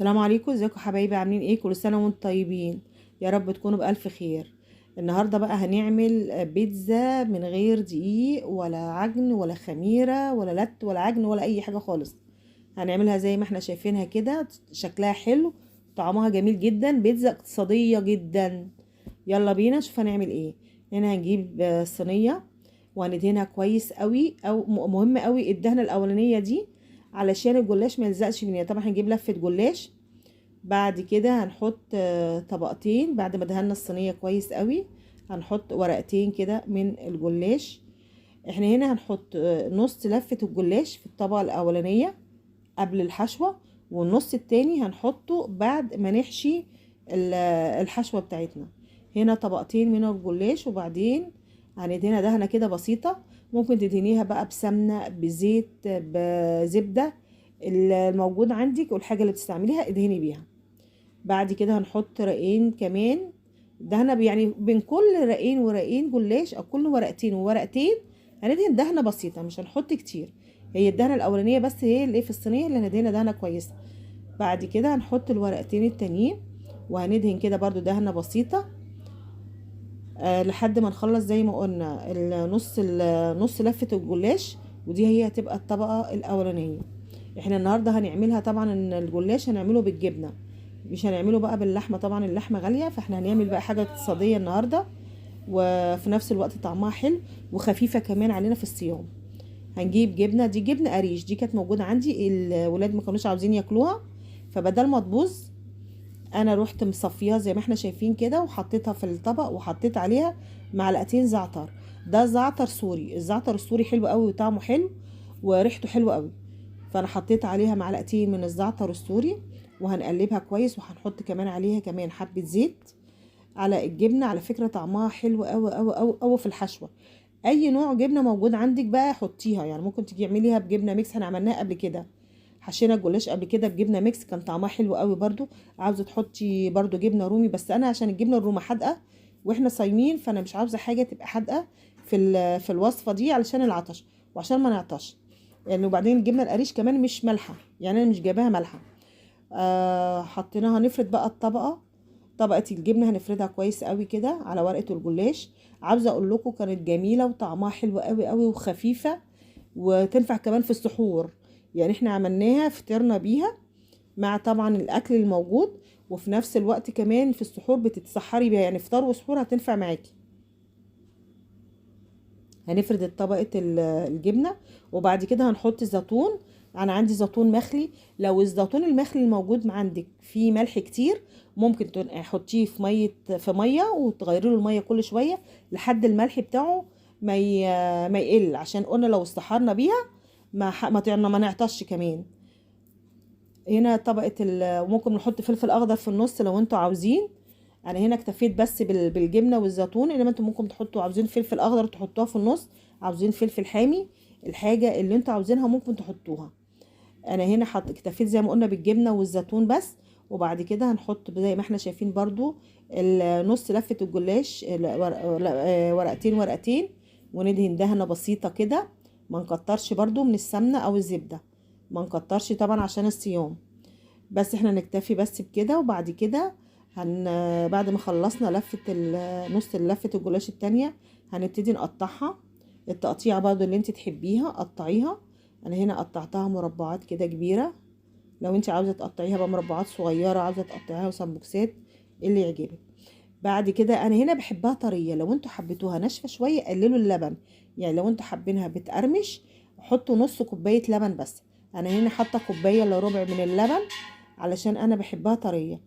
السلام عليكم، ازيكم حبايبي؟ عاملين ايه؟ كل سنه وانتم طيبين. يا رب تكونوا بالف خير. النهارده بقى هنعمل بيتزا من غير دقيق ولا عجن ولا خميره ولا لت ولا عجن ولا اي حاجه خالص. هنعملها زي ما احنا شايفينها كده، شكلها حلو، طعمها جميل جدا، بيتزا اقتصاديه جدا. يلا بينا نشوف هنعمل ايه. هنا هنجيب صينيه وهندهنها كويس قوي، او مهم قوي الدهنه الاولانيه دي علشان الجلاش ما يلزقش منها. طبعا هنجيب لفه جلاش. بعد كده هنحط طبقتين بعد ما دهنا الصينية كويس قوي. هنحط ورقتين كده من الجلاش. احنا هنا هنحط نص لفة الجلاش في الطبقة الأولانية قبل الحشوة، والنص التاني هنحطه بعد ما نحشي الحشوة بتاعتنا. هنا طبقتين من الجلاش، وبعدين هندهنها دهنة كده بسيطة. ممكن تدهنيها بقى بسمنة، بزيت، بزبدة، الموجود عندك والحاجة اللي بتستعمليها ادهني بيها. بعد كده هنحط رقين كمان دهنة، يعني بين كل رقين ورقين جلاش او كل ورقتين وورقتين هندهن دهنة بسيطة، مش هنحط كتير. هي الدهنة الأولانية بس هي اللي في الصينية اللي هندهنها دهنة كويسة. بعد كده هنحط الورقتين التانيين وهندهن كده برضو دهنة بسيطة لحد ما نخلص زي ما قلنا نص لفة الجلاش. ودي هي هتبقى الطبقة الأولانية. احنا النهاردة هنعملها طبعا ان الجلاش هنعمله بالجبنة، مش هنعمله بقى باللحمة. طبعا اللحمة غالية، فاحنا هنعمل بقى حاجة اقتصادية النهاردة، وفي نفس الوقت طعمها حلو وخفيفة كمان علينا في الصيام. هنجيب جبنة، دي جبنة قريش، دي كانت موجودة عندي، الولاد ما كانوش عاوزين ياكلوها، فبدل ما تبوظ انا روحت مصفيها زي ما احنا شايفين كده، وحطيتها في الطبق وحطيت عليها معلقتين زعتر. ده زعتر سوري، الزعتر السوري حلو قوي وطعمه حلو وريحته حلوه قوي. فانا حطيت عليها معلقتين من الزعتر السوري، وهنقلبها كويس، وهنحط كمان عليها كمان حبة زيت على الجبنة. على فكرة طعمها حلو قوي قوي قوي قوي في الحشوة. اي نوع جبنة موجود عندك بقى حطيها، يعني ممكن تيجي اعمليها بجبنة ميكس، احنا عملناها قبل كده، حشينا الجلاش قبل كده بجبنة ميكس، كان طعمها حلو قوي برضو. عاوزة تحطي برضو جبنة رومي، بس انا عشان الجبنة الرومي حادقة واحنا صايمين، فانا مش عاوزة حاجة تبقى حادقة في الوصفة دي علشان العطش وعشان ما نعطش يعني. وبعدين الجبنة القريش كمان مش مالحة، يعني انا مش جايباها مالحة. حطيناها. نفرد بقى طبقة الجبنة هنفردها كويس قوي كده على ورقة الجلاش. عاوزة اقول لكم كانت جميلة وطعمها حلو قوي قوي وخفيفة، وتنفع كمان في السحور. يعني احنا عملناها فطرنا بيها مع طبعا الاكل الموجود، وفي نفس الوقت كمان في السحور بتتسحري بيها، يعني فطار وسحور هتنفع معاكي. هنفرد طبقة الجبنة، وبعد كده هنحط الزيتون. انا عندي زيتون مخلي، لو الزيتون المخلي الموجود عندك فيه ملح كتير ممكن تحطيه في ميه وتغيري له الميه كل شويه لحد الملح بتاعه ما يقل، عشان قلنا لو استحرنا بيها ما نعطش كمان. هنا طبقة وممكن نحط فلفل اخضر في النص لو انتوا عاوزين. انا هنا اكتفيت بس بالجبنه والزيتون، انما انتوا ممكن تحطوا، عاوزين فلفل اخضر تحطوها في النص، عاوزين فلفل حامي، الحاجه اللي انتوا عاوزينها ممكن تحطوها. انا هنا اكتفيت زي ما قلنا بالجبنه والزيتون بس. وبعد كده هنحط زي ما احنا شايفين برضو نص لفه الجلاش، ورقتين ورقتين، وندهن دهنه بسيطه كده. ما نكترش برضو من السمنه او الزبده، ما نكترش طبعا عشان الصيام، بس احنا نكتفي بس بكده. وبعد كده بعد ما خلصنا نص لفة الجلاش التانية هنبتدي نقطعها. التقطيع برضو اللي انت تحبيها قطعيها. انا هنا قطعتها مربعات كده كبيرة، لو انت عاوزة تقطعيها بقى مربعات صغيرة، عاوزة تقطعيها سمبوكسات، اللي يعجبك. بعد كده انا هنا بحبها طرية، لو انتوا حبيتوها ناشفة شوية قللوا اللبن، يعني لو انتوا حابينها بتقرمش حطوا نص كوباية لبن بس. انا هنا حاطة كوباية الا ربع من اللبن علشان انا بحبها طرية.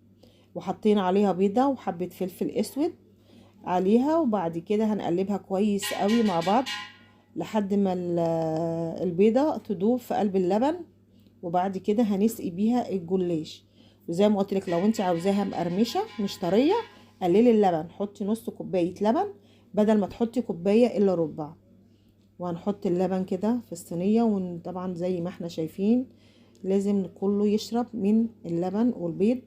وحطينا عليها بيضة وحبة فلفل اسود عليها، وبعد كده هنقلبها كويس قوي مع بعض لحد ما البيضة تدوب في قلب اللبن. وبعد كده هنسقي بيها الجلاش. وزي ما قلت لك لو انت عاوزاها مقرمشة مش طرية قللي اللبن، حطي نص كوباية لبن بدل ما تحطي كوباية الا ربع. وهنحط اللبن كده في الصينية، وطبعا زي ما احنا شايفين لازم كله يشرب من اللبن والبيض،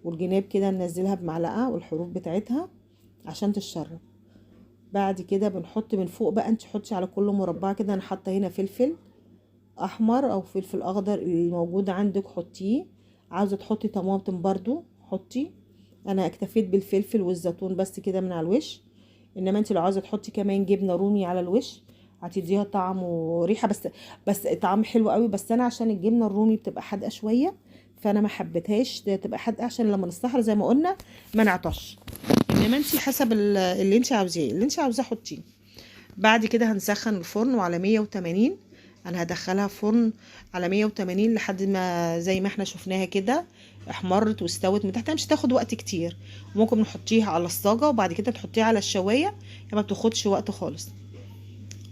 والجناب كده ننزلها بمعلقة والحروف بتاعتها عشان تتشرب. بعد كده بنحط من فوق بقى، انت حطي على كل مربع كده. انا حاطه هنا فلفل احمر او فلفل اخضر اللي موجود عندك حطيه، عاوزه تحطي طماطم برضو حطي. انا اكتفيت بالفلفل والزيتون بس كده من على الوش. انما انت لو عاوزه تحطي كمان جبنه رومي على الوش هتديها طعم وريحه، بس طعم حلو قوي. بس انا عشان الجبنه الرومي بتبقى حادقه شويه، فانا ما حبيتهاش تبقى حادقه عشان لما نستحر زي ما قلنا ما نعطش. انما انت حسب اللي انت عاوزاه، اللي انت عاوزاه حطيه. بعد كده هنسخن الفرن وعلى 180. انا هدخلها فرن على 180 لحد ما زي ما احنا شفناها كده احمرت واستوت من تحت. مش هتاخد وقت كتير، ممكن نحطيها على الصاجه وبعد كده تحطيها على الشوايه، ما بتاخدش وقت خالص.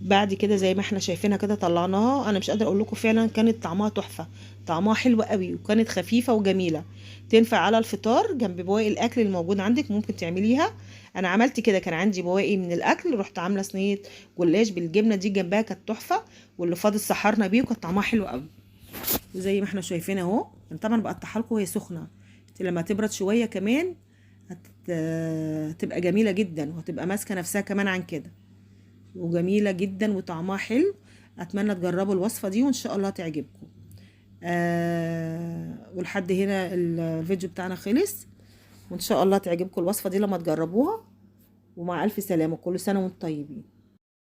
بعد كده زي ما احنا شايفينها كده طلعناها. انا مش قادره اقول لكم فعلا كانت طعمها تحفه، طعمها حلو قوي وكانت خفيفه وجميله. تنفع على الفطار جنب بواقي الاكل الموجود عندك، ممكن تعمليها. انا عملت كده، كان عندي بواقي من الاكل رحت عامله صينيه جلاش بالجبنه دي جنبها، كانت تحفه. واللي فاضل سحرنا بيه وكانت طعمها حلو قوي. وزي ما احنا شايفين اهو. أنا طبعا بقطعها لكم وهي سخنه، لما تبرد شويه كمان هتبقى جميله جدا وهتبقى ماسكه نفسها كمان عن كده، وجميلة جدا وطعمها حلو. اتمنى تجربوا الوصفة دي وان شاء الله تعجبكم. ولحد هنا الفيديو بتاعنا خلص، وان شاء الله تعجبكم الوصفة دي لما تجربوها. ومع الف سلامة، كل سنة وانتم طيبين.